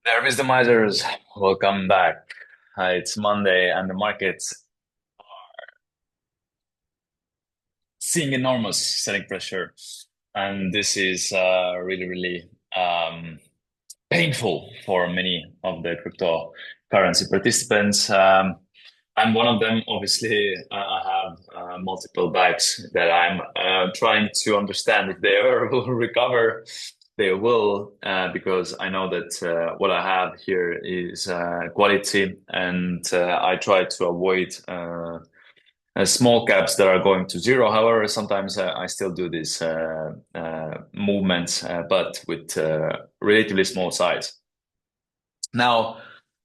There, Wisdomizers, welcome back. It's Monday and the market's seeing enormous selling pressure. And this is really um, painful for many of the cryptocurrency participants. I'm one of them. Obviously, I have multiple bags that I'm trying to understand if they ever will recover. They will, because I know that what I have here is quality, and I try to avoid small caps that are going to zero. However, sometimes I still do these movements, but with relatively small size. Now,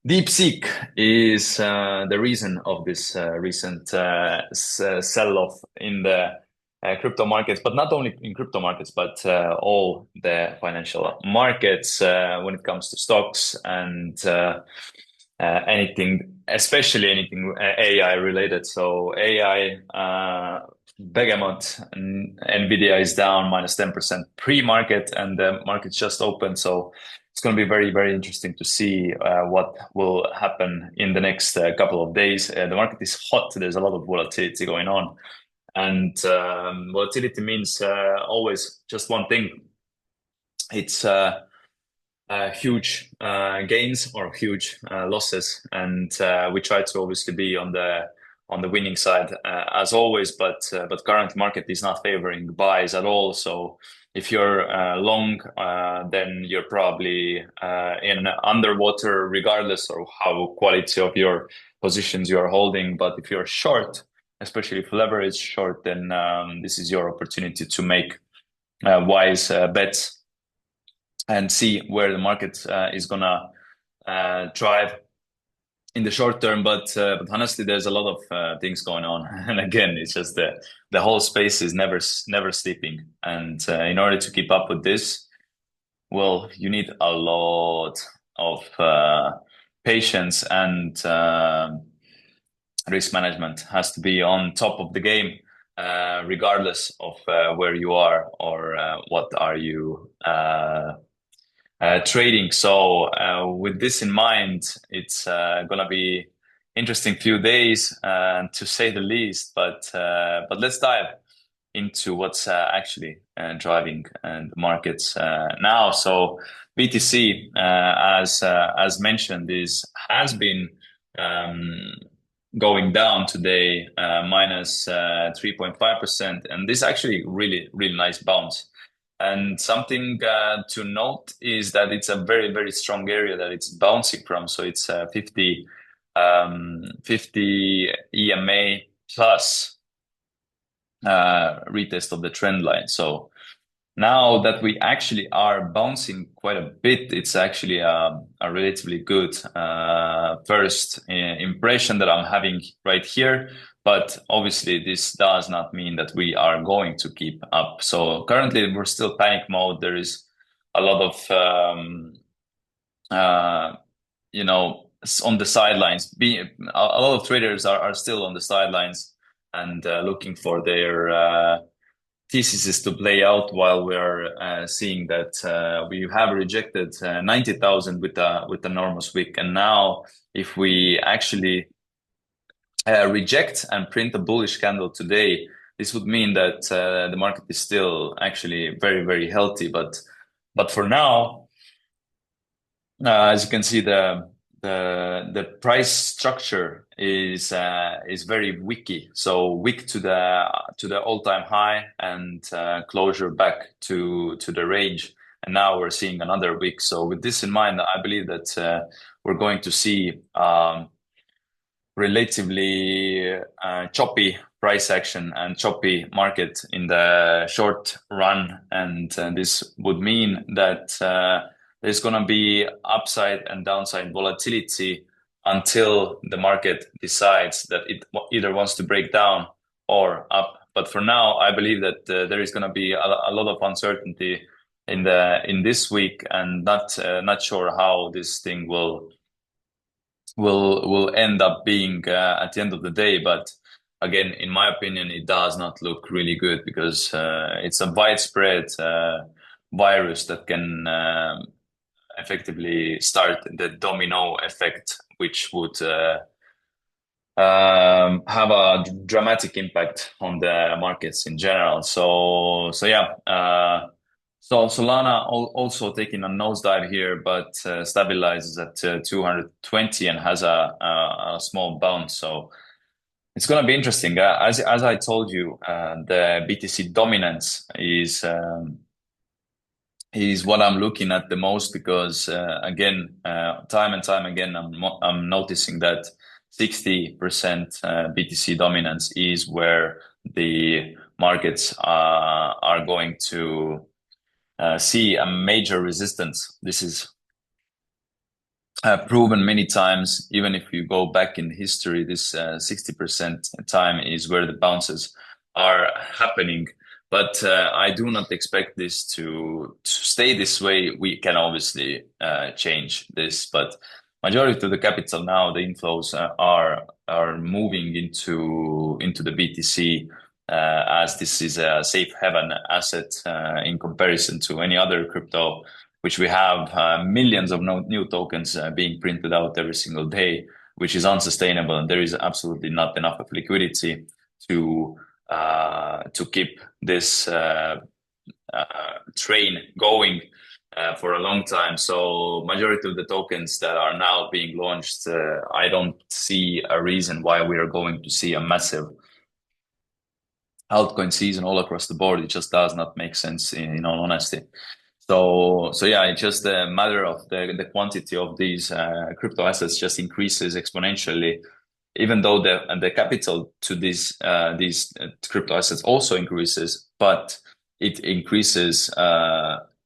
Deepseek is the reason of this recent sell-off in the crypto markets, but not only in crypto markets, but all the financial markets when it comes to stocks and anything, especially anything AI related. So AI, Begemot, and Nvidia is down minus 10% pre-market, and the market just opened. So it's going to be very interesting to see what will happen in the next couple of days. The market is hot. There's a lot of volatility going on, and volatility means always just one thing. It's huge gains or huge losses, and we try to obviously be on the winning side as always. But current market is not favoring buys at all. So if you're long, then you're probably in underwater, regardless of how quality of your positions you are holding. But if you're short, especially if leverage short, then this is your opportunity to make wise bets and see where the market is gonna drive in the short term. But honestly, there's a lot of things going on, and again, it's just the whole space is never sleeping. And in order to keep up with this, well, you need a lot of patience, and risk management has to be on top of the game, regardless of where you are or what are you trading. So with this in mind, it's gonna be interesting few days, to say the least. But let's dive into what's actually driving the markets now. So BTC, as mentioned, is has been um, going down today, minus 3.5%, and this actually really nice bounce. And something to note is that it's a very strong area that it's bouncing from. So it's 50 EMA plus retest of the trend line. So now that we actually are bouncing quite a bit, it's actually a relatively good first impression that I'm having right here. But obviously, this does not mean that we are going to keep up. So currently, we're still panic mode. There is a lot of, uh, on the sidelines. A lot of traders are still on the sidelines and looking for their thesis to play out, while we're seeing that we have rejected 90,000 with enormous wick. And now, if we actually reject and print a bullish candle today, this would mean that the market is still actually very healthy. But for now, as you can see, the price structure is very wicky. So wick to the all-time high, and closure back to the range. And now we're seeing another wick. So with this in mind, I believe that we're going to see relatively choppy price action and choppy market in the short run. And this would mean that there's going to be upside and downside volatility until the market decides that it either wants to break down or up. But for now, I believe that there is going to be a lot of uncertainty in this week, and not sure how this thing will end up being at the end of the day. But again, in my opinion, it does not look really good, because it's a widespread virus that can effectively start the domino effect, which would have a dramatic impact on the markets in general. So yeah, so Solana also taking a nosedive here, but stabilizes at 220 and has a small bounce. So it's going to be interesting. As I told you, the BTC dominance is what I'm looking at the most because again, time and time again, I'm noticing that 60% BTC dominance is where the markets are going to see a major resistance. This is proven many times. Even if you go back in history, this 60% time is where the bounces are happening. But I do not expect this to stay this way. We can obviously change this, but majority of the capital now, the inflows are moving into the BTC as this is a safe haven asset in comparison to any other crypto, which we have millions of new tokens being printed out every single day, which is unsustainable, and there is absolutely not enough of liquidity to keep this train going for a long time. So majority of the tokens that are now being launched, I don't see a reason why we are going to see a massive altcoin season all across the board. It just does not make sense in all honesty. So yeah, it's just a matter of the quantity of these crypto assets just increases exponentially, even though the capital to these crypto assets also increases, but it increases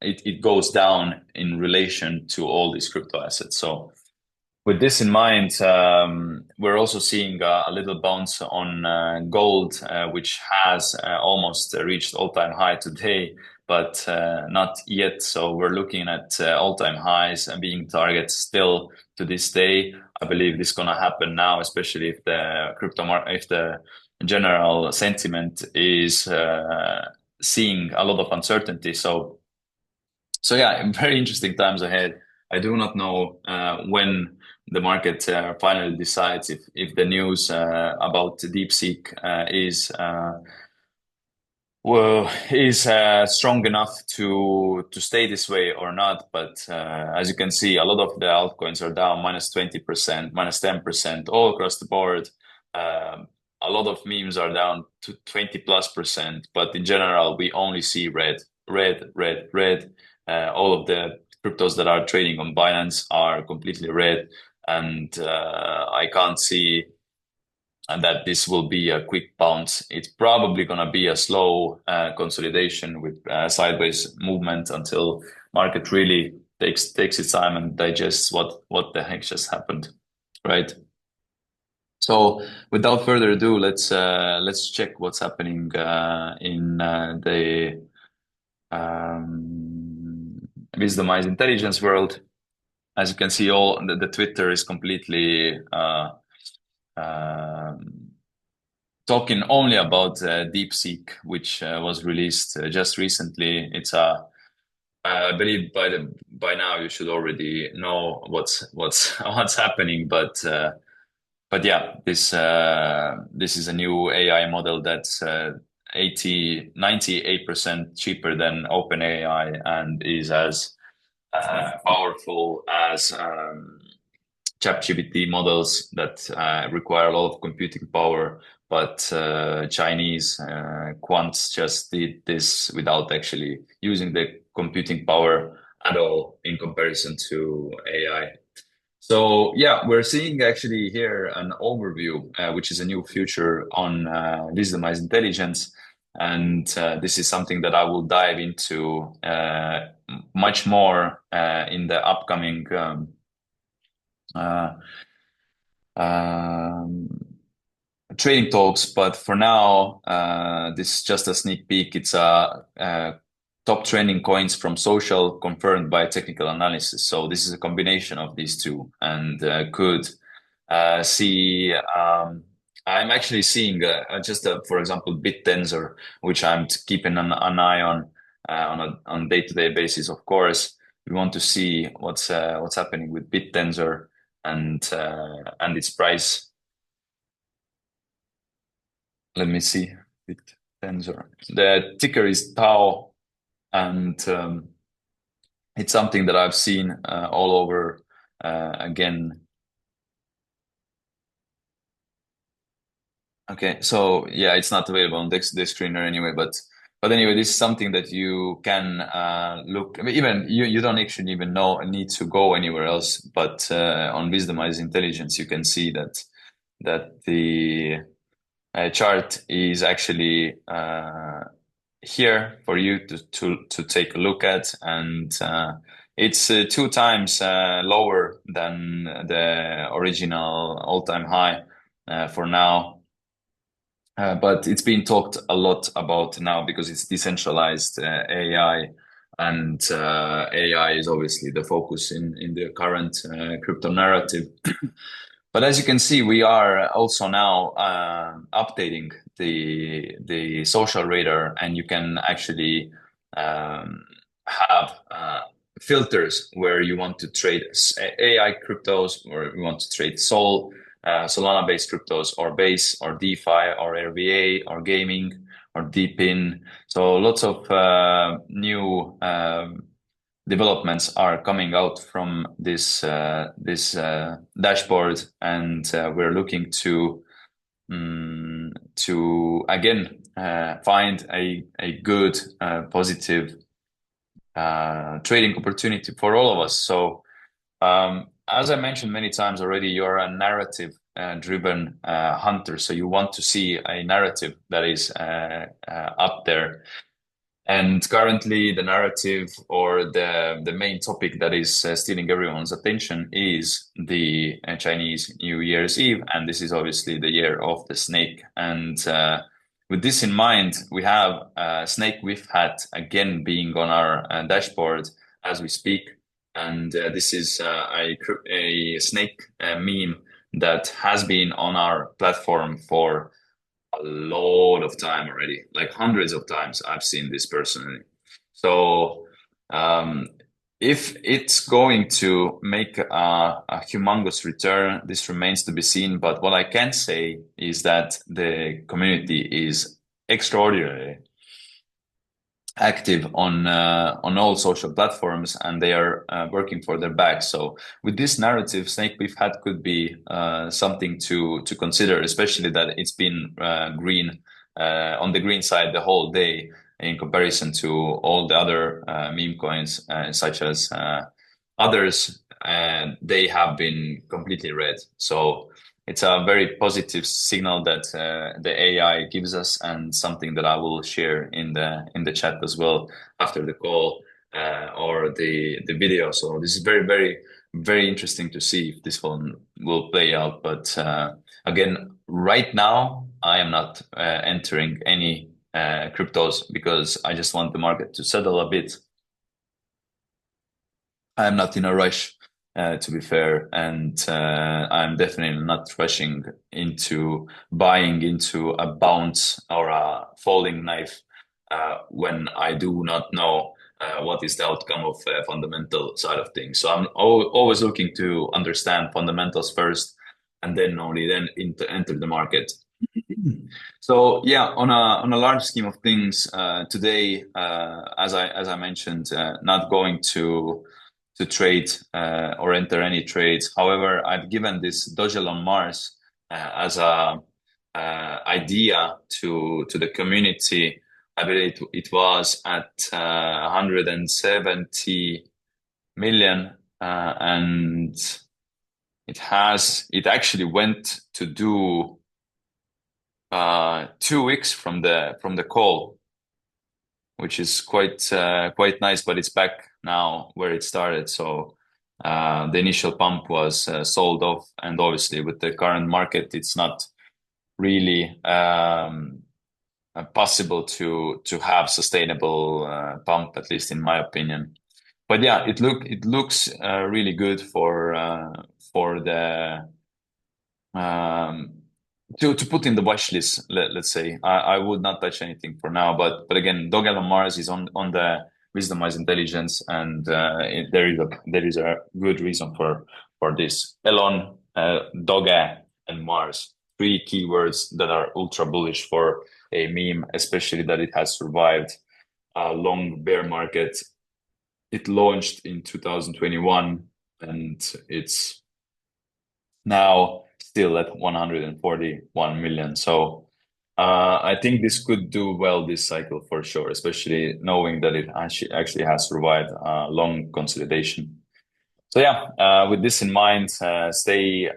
it goes down in relation to all these crypto assets. So with this in mind, we're also seeing a little bounce on gold, which has almost reached all-time high today, but not yet. So we're looking at all-time highs and being targets still to this day. I believe this is going to happen now, especially if the if the general sentiment is seeing a lot of uncertainty. So yeah, very interesting times ahead. I do not know when the market finally decides if the news about Deepseek is strong enough to stay this way or not. But as you can see, a lot of the altcoins are down -20%, -10%, all across the board. A lot of memes are down to 20+%, but in general, we only see red, red, red, red. All of the cryptos that are trading on Binance are completely red, and I can't see that this will be a quick bounce. It's probably going to be a slow consolidation with sideways movement until market really takes its time and digests what the heck just happened, right? So without further ado, let's check what's happening in the wisdomized intelligence world. As you can see, all the Twitter is completely talking only about Deepseek, which was released just recently. It's I believe by now you should already know what's what's happening, but yeah, this is a new AI model that's 98% cheaper than OpenAI and is as powerful as ChatGPT models that require a lot of computing power. But Chinese quants just did this without actually using the computing power at all in comparison to AI. So yeah, we're seeing actually here an overview, which is a new feature on wisdomized intelligence. And this is something that I will dive into much more in the upcoming uh, um, trading talks. But for now, this is just a sneak peek. It's a top trending coins from social confirmed by technical analysis. So this is a combination of these two, and could see. I'm actually seeing just for example, BitTensor, which I'm keeping an eye on a day-to-day basis, of course. we want to see what's happening with BitTensor and its price. Let me see. BitTensor. The ticker is Tau, and it's something that I've seen all over. Again, okay, so yeah, it's not available on this screener anyway, but anyway, this is something that you can look. I mean, even you don't actually even know need to go anywhere else, but on Wisdomize Intelligence, you can see that the chart is actually here for you to take a look at, and it's 2 times lower than the original all-time high for now. But it's been talked a lot about now because it's decentralized AI, and AI is obviously the focus in the current crypto narrative. But as you can see, we are also now updating the social radar, and you can actually have filters where you want to trade AI cryptos, or you want to trade Solana based cryptos, or base, or DeFi, or RVA, or gaming, or deepin. So lots of new developments are coming out from this dashboard, and we're looking to again find a good positive trading opportunity for all of us. So as I mentioned many times already, you're a narrative driven hunter. So you want to see a narrative that is up there. And currently, the narrative, or the main topic that is stealing everyone's attention, is the Chinese New Year's Eve, and this is obviously the year of the snake. And with this in mind, we have snake with hat again being on our dashboard as we speak, and this is a snake meme that has been on our platform for a lot of time already, like hundreds of times I've seen this personally. So um, if it's going to make a humongous return, this remains to be seen. But what I can say is that the community is extraordinary active on all social platforms, and they are working for their bag. So with this narrative, Snake Beef Hat could be something to consider, especially that it's been green on the green side the whole day in comparison to all the other meme coins, such as others, and they have been completely red. So it's a very positive signal that the AI gives us, and something that I will share in the chat as well after the call or the video. So this is very, very, very interesting to see if this one will play out. But again, right now I am not entering any cryptos because I just want the market to settle a bit. I'm not in a rush, to be fair, and I'm definitely not rushing into buying into a bounce or a falling knife when I do not know what is the outcome of fundamental side of things. So I'm always looking to understand fundamentals first, and then only then enter the market. So yeah, on a large scheme of things, today, as I mentioned, not going to trade or enter any trades. However, I've given this Dodgel on Mars as a idea to the community. I believe it was at 170 million, and it actually went to do 2 weeks from the call, which is quite nice, but it's back now where it started. So the initial pump was sold off, and obviously with the current market, it's not really possible to have sustainable pump, at least in my opinion. But yeah, it looks really good for the um, to put in the watch list. Let's say I would not touch anything for now, but again, Dog on Mars is on the wisdom intelligence, and there is a good reason for this. Elon, Doge, and Mars, three keywords that are ultra bullish for a meme, especially that it has survived a long bear market. It launched in 2021 and it's now still at 141 million. So I think this could do well this cycle for sure, especially knowing that it actually has survived a long consolidation. So yeah, with this in mind, stay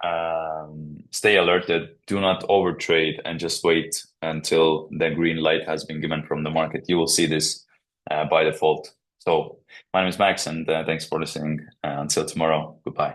alerted. Do not overtrade and just wait until the green light has been given from the market. You will see this by default. So my name is Max, and thanks for listening. Until tomorrow, goodbye.